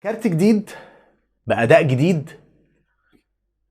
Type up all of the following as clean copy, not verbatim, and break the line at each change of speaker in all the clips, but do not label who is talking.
كارت جديد بأداء جديد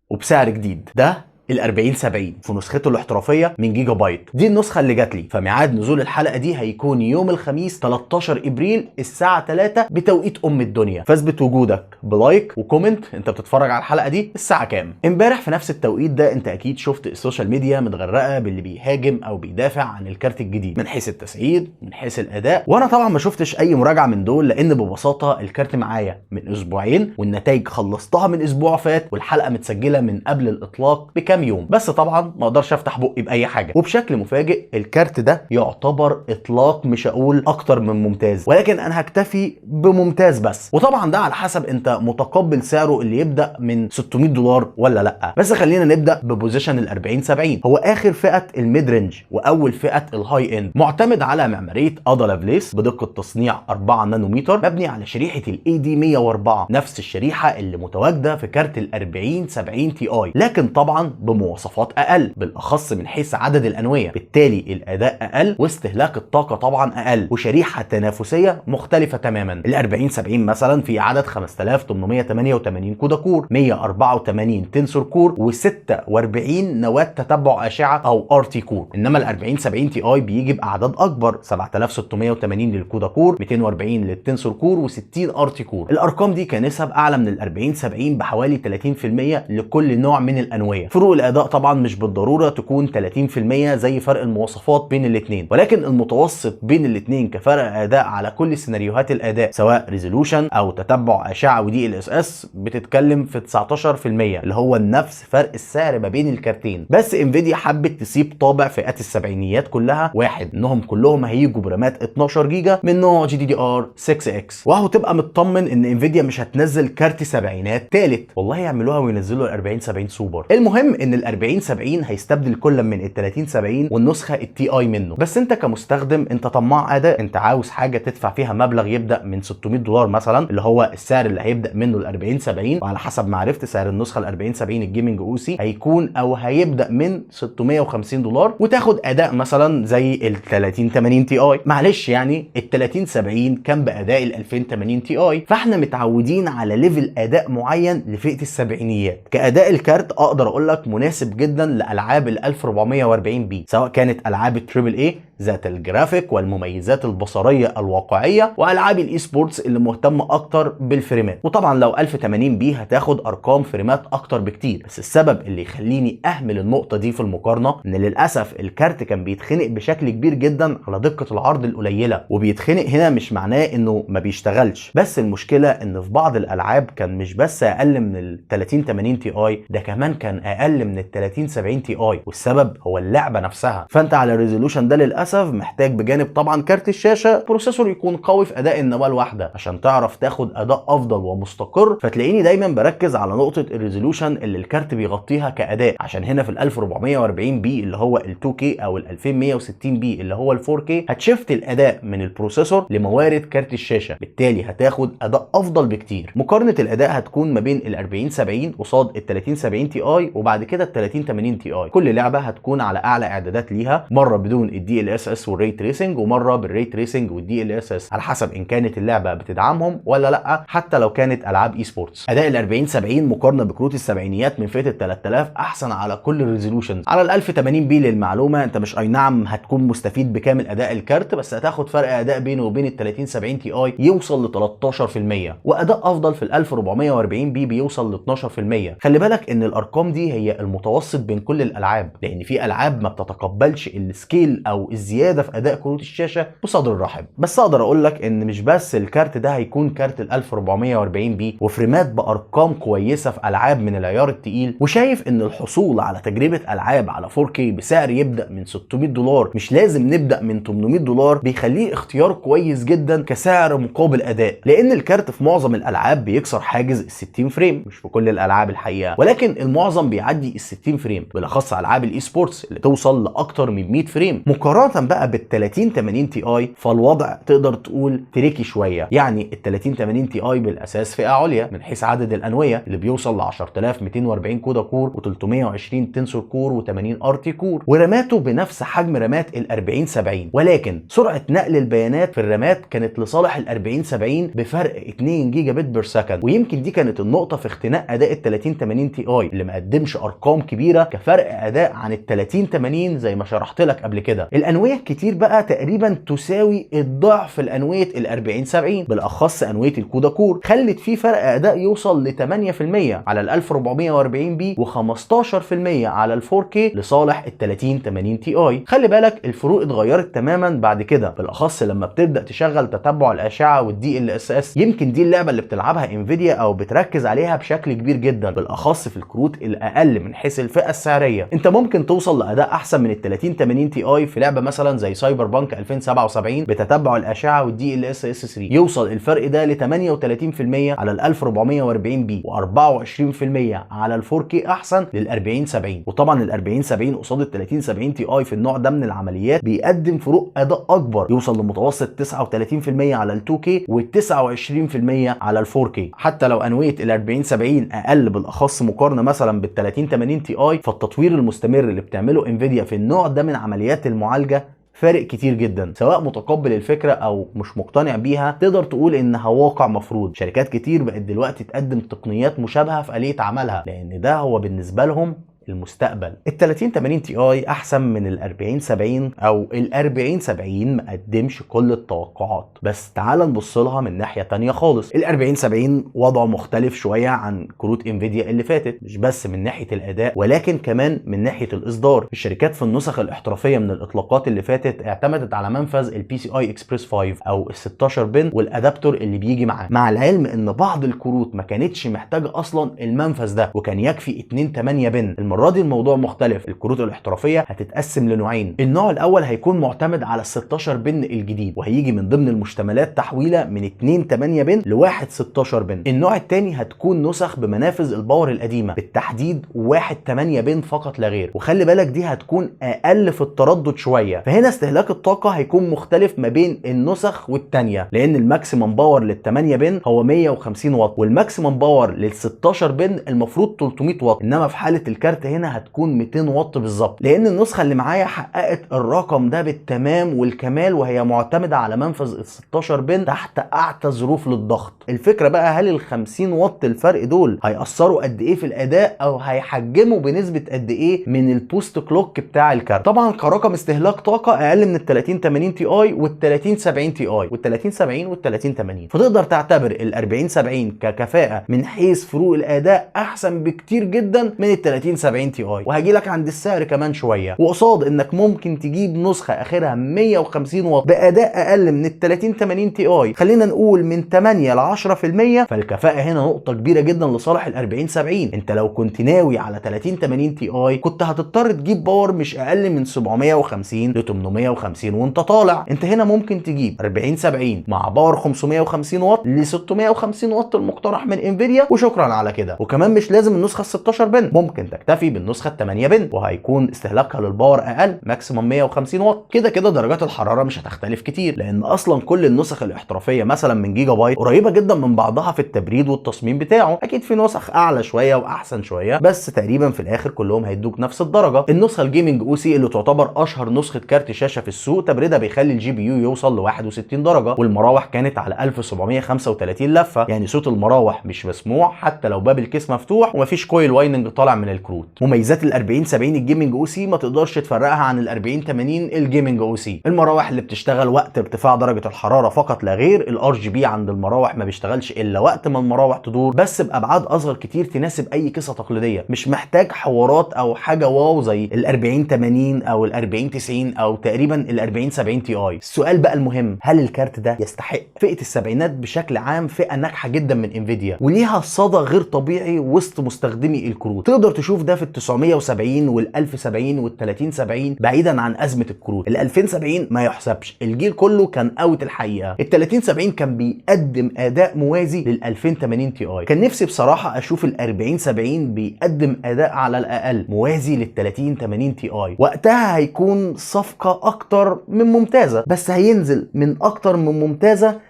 وبسعر جديد. ده ال 4070 في نسخته الاحترافيه من جيجا بايت. دي النسخه اللي جات لي. فميعاد نزول الحلقه دي هيكون يوم الخميس 13 ابريل الساعه 3 بتوقيت الدنيا. فاثبت وجودك بلايك وكومنت انت بتتفرج على الحلقه دي الساعه كام. امبارح في نفس التوقيت ده انت اكيد شفت السوشيال ميديا متغرقه باللي بيهاجم او بيدافع عن الكارت الجديد من حيث التسعير من حيث الاداء، وانا طبعا ما شفتش اي مراجعه من دول لان ببساطه الكارت معايا من اسبوعين والنتائج خلصتها من اسبوع فات والحلقه متسجله من قبل الاطلاق بكام يوم. بس طبعا ما اقدرش افتح بقي باي حاجه. وبشكل مفاجئ الكارت ده يعتبر اطلاق مش هقول اكتر من ممتاز، ولكن انا هكتفي بممتاز بس. وطبعا ده على حسب انت متقبل سعره اللي يبدا من 600 دولار ولا لا. بس خلينا نبدا ببوزيشن ال 4070. هو اخر فئه الميد رينج واول فئه الهاي اند، معتمد على معماريه ادا لافليس بدقه تصنيع 4 نانومتر، مبني على شريحه الاي دي 104، نفس الشريحه اللي متواجده في كارت ال 4070 تي اي، لكن طبعا بمواصفات اقل، بالاخص من حيث عدد الانويه، بالتالي الاداء اقل واستهلاك الطاقه طبعا اقل، وشريحه تنافسيه مختلفه تماما. ال 4070 مثلا في عدد 5888 كودا كور، 184 تنسور كور، و46 نواه تتبع اشعه او ار تي كور. انما ال 4070 تي اي بيجي باعداد اكبر، 7680 للكودا كور، 240 للتنسور كور، و60 ار تي كور. الارقام دي كنسب اعلى من ال 4070 بحوالي 30% لكل نوع من الانويه. فروق الاداء طبعا مش بالضروره تكون 30% زي فرق المواصفات بين الاثنين، ولكن المتوسط بين الاثنين كفرق اداء على كل سيناريوهات الاداء سواء ريزولوشن او تتبع اشعه ودي ال اس اس بتتكلم في 19%، اللي هو نفس فرق السعر ما بين الكارتين. بس انفيديا حبت تسيب طابع فئات السبعينيات كلها واحد، انهم كلهم هيجوا برامات 12 جيجا من نوع جي دي دي ار 6 اكس، وهو تبقى مطمن ان انفيديا مش هتنزل كارت سبعينات ثالث. والله يعملوها وينزلوا ال 4070 سوبر. المهم ان ال 4070 هيستبدل كل من ال 3070 والنسخه التي اي منه. بس انت كمستخدم انت طماع اداء، انت عاوز حاجه تدفع فيها مبلغ يبدا من 600 دولار مثلا، اللي هو السعر اللي هيبدا منه ال 4070، وعلى حسب ما عرفت سعر النسخه ال 4070 الجيمنج او سي هيكون او هيبدا من 650 دولار، وتاخد اداء مثلا زي ال 3080 تي اي. معلش يعني ال 3070 كان باداء ال 2080 تي اي، فاحنا متعودين على ليفل اداء معين لفئه السبعينيات. كاداء الكارت اقدر اقول لك مناسب جدا لالعاب ال 1440 بي، سواء كانت العاب التريبل اي ذات الجرافيك والمميزات البصريه الواقعيه، والعاب الاي سبورتس اللي مهتمه اكتر بالفريمات. وطبعا لو 1080 بي هتاخد ارقام فريمات اكتر بكتير. بس السبب اللي يخليني اهمل النقطه دي في المقارنه ان للاسف الكارت كان بيتخنق بشكل كبير جدا على دقه العرض القليله. وبيتخنق هنا مش معناه انه ما بيشتغلش، بس المشكله ان في بعض الالعاب كان مش بس اقل من ال 3080 تي اي، ده كمان كان اقل من ال 3070 تي اي، والسبب هو اللعبه نفسها. فانت على الريزولوشن ده للاسف محتاج بجانب طبعا كارت الشاشه بروسيسور يكون قوي في اداء النواه الواحده عشان تعرف تاخد اداء افضل ومستقر. فتلاقيني دايما بركز على نقطه الريزولوشن اللي الكارت بيغطيها كاداء، عشان هنا في ال 1440 بي اللي هو ال 2K او ال 2160 بي اللي هو ال 4K هتشفت الاداء من البروسيسور لموارد كارت الشاشه، بالتالي هتاخد اداء افضل بكتير. مقارنه الاداء هتكون ما بين ال 4070 قصاد ال 3070 تي اي، وبعد كده ال 3080 تي اي. كل لعبه هتكون على اعلى اعدادات ليها، مره بدون الدي ال اس اس والري تريسنج، ومره بالري تريسنج والدي ال اس اس، على حسب ان كانت اللعبه بتدعمهم ولا لا، حتى لو كانت العاب اي سبورتس. اداء ال 4070 مقارنه بكروت السبعينيات من فئه ال 3000 احسن على كل الريزولوشنز. على ال 1080 بي للمعلومه انت مش اي نعم هتكون مستفيد بكامل اداء الكارت، بس هتاخد فرق اداء بينه وبين ال 3070 تي اي يوصل ل 13%، واداء افضل في ال 1440 بي بيوصل ل 12%. خلي بالك ان الارقام دي هي المتوسط بين كل الالعاب، لان في العاب ما بتتقبلش السكيل او الزياده في اداء كروت الشاشه بصدر رحب. بس اقدر اقول لك ان مش بس الكارت ده هيكون كارت ال 1440 بي وفريمات بارقام كويسه في العاب من العيار التقيل، وشايف ان الحصول على تجربه العاب على 4K بسعر يبدا من 600 دولار، مش لازم نبدا من 800 دولار، بيخليه اختيار كويس جدا كسعر مقابل اداء. لان الكارت في معظم الالعاب بيكسر حاجز ال 60 فريم، مش في كل الالعاب الحقيقه، ولكن المعظم بيعدي تعدي ال 60 فريم، بالاخص العاب الاي سبورتس اللي توصل لاكتر من 100 فريم. مقارنه بقى بال 3080 تي اي فالوضع تقدر تقول تريكي شويه. يعني ال 3080 تي اي بالاساس فئه عليا من حيث عدد الانويه اللي بيوصل ل 10240 كودا كور و320 تنسور كور و80 ار تي كور، وراماته بنفس حجم رامات ال 4070، ولكن سرعه نقل البيانات في الرامات كانت لصالح ال 4070 بفرق 2 جيجا بت بير سكند. ويمكن دي كانت النقطه في اختناق اداء ال 3080 تي اي اللي ما قدمش ارقام كبيره كفرق اداء عن ال 3080 زي ما شرحت لك قبل كده. الانويه الكتير بقى تقريبا تساوي الضعف الانويه ال 4070، بالاخص انويه الكودا كور خلت فيه فرق اداء يوصل ل 8% على ال 1440 بي و15% على ال 4K لصالح ال 3080 تي اي. خلي بالك الفروق اتغيرت تماما بعد كده، بالاخص لما بتبدا تشغل تتبع الاشعه والدي ال اس اس. يمكن دي اللعبه اللي بتلعبها انفيديا او بتركز عليها بشكل كبير جدا، بالاخص في الكروت الاقل من حيث الفئه السعريه. انت ممكن توصل لاداء احسن من ال 3080 تي اي في لعبه مثلا زي سايبر بانك 2077 بتتبع الاشعه والدي ال اس اس 3، يوصل الفرق ده ل 38% على ال 1440 بي و24% على ال 4K احسن لل 4070. وطبعا ال 4070 قصاد ال 3070 تي اي في النوع ده من العمليات بيقدم فروق اداء اكبر، يوصل لمتوسط 39% على ال 2K و29% على ال 4K. حتى لو انويه ال 4070 اقل بالاخص مقارنه مثلا بال 3080 تي اي، فالتطوير المستمر اللي بتعمله انفيديا في النوع ده من عمليات المعالجه فارق كتير جدا. سواء متقبل الفكره او مش مقتنع بيها، تقدر تقول انها واقع مفروض. شركات كتير بقت دلوقتي تقدم تقنيات مشابهه في آلية عملها، لان ده هو بالنسبه لهم المستقبل. ال 3080 تي اي احسن من ال 4070 او ال 4070 ما قدمش كل التوقعات، بس تعال نبص لها من ناحيه تانية خالص. ال 4070 وضعه مختلف شويه عن كروت انفيديا اللي فاتت، مش بس من ناحيه الاداء ولكن كمان من ناحيه الاصدار. الشركات في النسخ الاحترافيه من الاطلاقات اللي فاتت اعتمدت على منفذ البي سي اي اكسبريس 5 او ال 16 بن والادابتور اللي بيجي معاه، مع العلم ان بعض الكروت ما كانتش محتاجه اصلا المنفذ ده وكان يكفي 2 8 بن. المره دي الموضوع مختلف. الكروت الاحترافيه هتتقسم لنوعين. النوع الاول هيكون معتمد على ال 16 بن الجديد، وهيجي من ضمن المشتملات تحويله من 2 8 بن لواحد 16 بن. النوع الثاني هتكون نسخ بمنافذ الباور القديمه، بالتحديد 1 8 بن فقط لا غير. وخلي بالك دي هتكون اقل في التردد شويه، فهنا استهلاك الطاقه هيكون مختلف ما بين النسخ والثانيه، لان الماكسيمم باور لل 8 بن هو 150 واط والماكسيمم باور لل 16 بن المفروض 300 واط، انما في حاله الكارت هنا هتكون 200 واط بالظبط، لان النسخه اللي معايا حققت الرقم ده بالتمام والكمال، وهي معتمده على منفذ ال 16 بن تحت اعتى ظروف للضغط. الفكره بقى هل ال 50 واط الفرق دول هيأثروا قد ايه في الاداء او هيحجموا بنسبه قد ايه من البوست كلوك بتاع الكارت؟ طبعا كرقم استهلاك طاقه اقل من ال 3080 تي اي وال 3070 تي اي وال 3070 وال 3080، فتقدر تعتبر ال 4070 ككفاءه من حيث فروق الاداء احسن بكتير جدا من ال 3070 تي اي. وهجي لك عند السعر كمان شويه، وقصاد انك ممكن تجيب نسخه اخرها 150 واط باداء اقل من ال 3080 تي اي، خلينا نقول من 8 ل 10%، فالكفاءه هنا نقطه كبيره جدا لصالح ال 4070. انت لو كنت ناوي على 3080 تي اي كنت هتضطر تجيب باور مش اقل من 750 ل 850 وانت طالع. انت هنا ممكن تجيب 4070 مع باور 550 واط ل 650 واط المقترح من انفيديا وشكرا على كده. وكمان مش لازم النسخه ال 16 بن، ممكن تكتفي بالنسخه 8 بن وهيكون استهلاكها للباور اقل، ماكسيمم 150 واط. كده كده درجات الحراره مش هتختلف كتير، لان اصلا كل النسخ الاحترافيه مثلا من جيجا بايت قريبه جدا من بعضها في التبريد والتصميم بتاعه. اكيد في نسخ اعلى شويه واحسن شويه، بس تقريبا في الاخر كلهم هيدوك نفس الدرجه. النسخه الجيمنج او سي اللي تعتبر اشهر نسخه كارت شاشه في السوق، تبريدها بيخلي الجي بي يو يوصل ل 61 درجه، والمراوح كانت على 1735 لفه، يعني صوت المراوح مش مسموع حتى لو باب الكيس مفتوح ومفيش كويل وايننج طالع من الكروت. مميزات ال 4070 الجيمنج او سي ما تقدرش تفرقها عن ال 4080 الجيمنج او سي. المراوح اللي بتشتغل وقت ارتفاع درجه الحراره فقط لا غير، الار جي بي عند المراوح ما بيشتغلش الا وقت ما المراوح تدور، بس بابعاد اصغر كتير تناسب اي كيسه تقليديه، مش محتاج حوارات او حاجه واو زي ال 4080 او ال 4090 او تقريبا ال 4070 تي اي. السؤال بقى المهم، هل الكارت ده يستحق؟ فئه السبعينات بشكل عام فئه ناجحه جدا من انفيديا وليها صدى غير طبيعي وسط مستخدمي الكروت. تقدر تشوف ده في ال 970 وال 1070 وال 3070 بعيدا عن ازمه الكروت. ال 2070 ما يحسبش، الجيل كله كان اوت الحقيقه. ال 3070 كان بيقدم اداء موازي لل 2080 تي اي. كان نفسي بصراحه اشوف ال 4070 بيقدم اداء على الاقل موازي لل 3080 تي اي. وقتها هيكون صفقه اكتر من ممتازه، بس هينزل من اكتر من ممتازه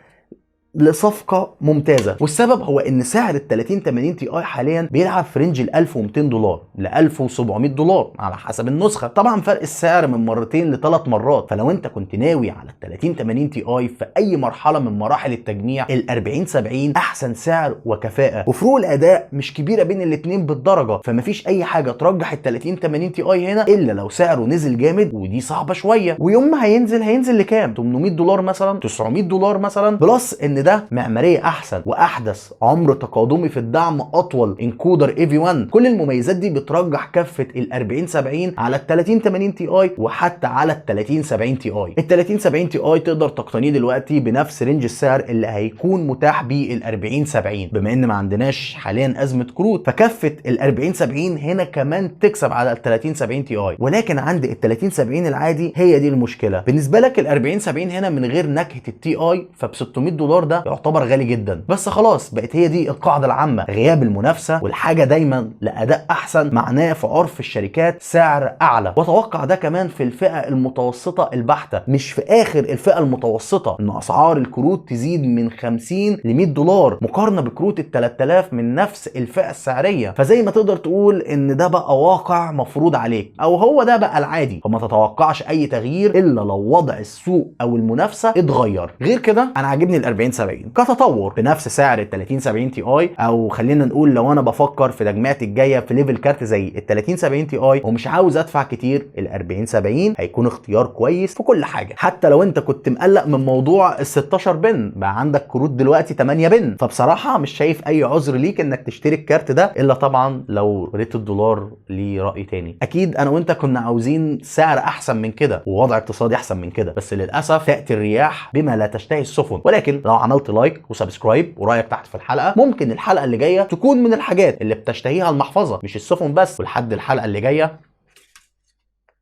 لصفقه ممتازه. والسبب هو ان سعر ال 3080 تي اي حاليا بيلعب في رينج ال 1200 دولار ل 1700 دولار على حسب النسخه. طبعا فرق السعر من مرتين لثلاث مرات. فلو انت كنت ناوي على ال 3080 تي اي في اي مرحله من مراحل التجميع، ال 4070 احسن سعر وكفاءه، وفروق الاداء مش كبيره بين الاثنين بالدرجه. فمفيش اي حاجه ترجح ال 3080 تي اي هنا الا لو سعره نزل جامد، ودي صعبه شويه. ويوم ما هينزل لكام؟ 800 دولار مثلا، 900 دولار مثلا. بلس ان ده معماريه احسن واحدث، عمر تقادمي في الدعم اطول، انكودر اي في 1. كل المميزات دي بترجح كفه ال 4070 على ال 3080 تي اي وحتى على ال 3070 تي اي. ال 3070 تي اي تقدر تقتنيه دلوقتي بنفس رينج السعر اللي هيكون متاح بيه ال 4070. بما ان ما عندناش حاليا ازمه كروت، فكفه ال 4070 هنا كمان تكسب على ال 3070 تي اي. ولكن عند ال 3070 العادي هي دي المشكله. بالنسبه لك ال 4070 هنا من غير نكهه التي اي فب 600 دولار ده يعتبر غالي جدا. بس خلاص بقت هي دي القاعده العامه، غياب المنافسه والحاجه دايما لاداء احسن معناه في عرف الشركات سعر اعلى. واتوقع ده كمان في الفئه المتوسطه البحته، مش في اخر الفئه المتوسطه، ان اسعار الكروت تزيد من 50 ل 100 دولار مقارنه بكروت ال 3000 من نفس الفئه السعريه. فزي ما تقدر تقول ان ده بقى واقع مفروض عليك، او هو ده بقى العادي. فما تتوقعش اي تغيير الا لو وضع السوق او المنافسه اتغير. غير كده انا عاجبني ال 4070 كتطور بنفس سعر ال 3070 تي اي، او خلينا نقول لو انا بفكر في تجميعتي الجايه في ليفل كارت زي ال 3070 تي اي ومش عاوز ادفع كتير، ال 4070 هيكون اختيار كويس في كل حاجه. حتى لو انت كنت مقلق من موضوع ال 16 بن، بقى عندك كروت دلوقتي 8 بن. فبصراحه مش شايف اي عذر ليك انك تشتري الكارت ده، الا طبعا لو ريت الدولار ليه راي تاني. اكيد انا وانت كنا عاوزين سعر احسن من كده ووضع اقتصادي احسن من كده، بس للاسف تاتي الرياح بما لا تشتهي السفن. ولكن لو عملت لايك وسبسكرايب ورايك تحت في الحلقه، ممكن الحلقه اللي جايه تكون من الحاجات اللي بتشتهيها المحفظه مش السفن بس. ولحد الحلقه اللي جايه،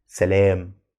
سلام.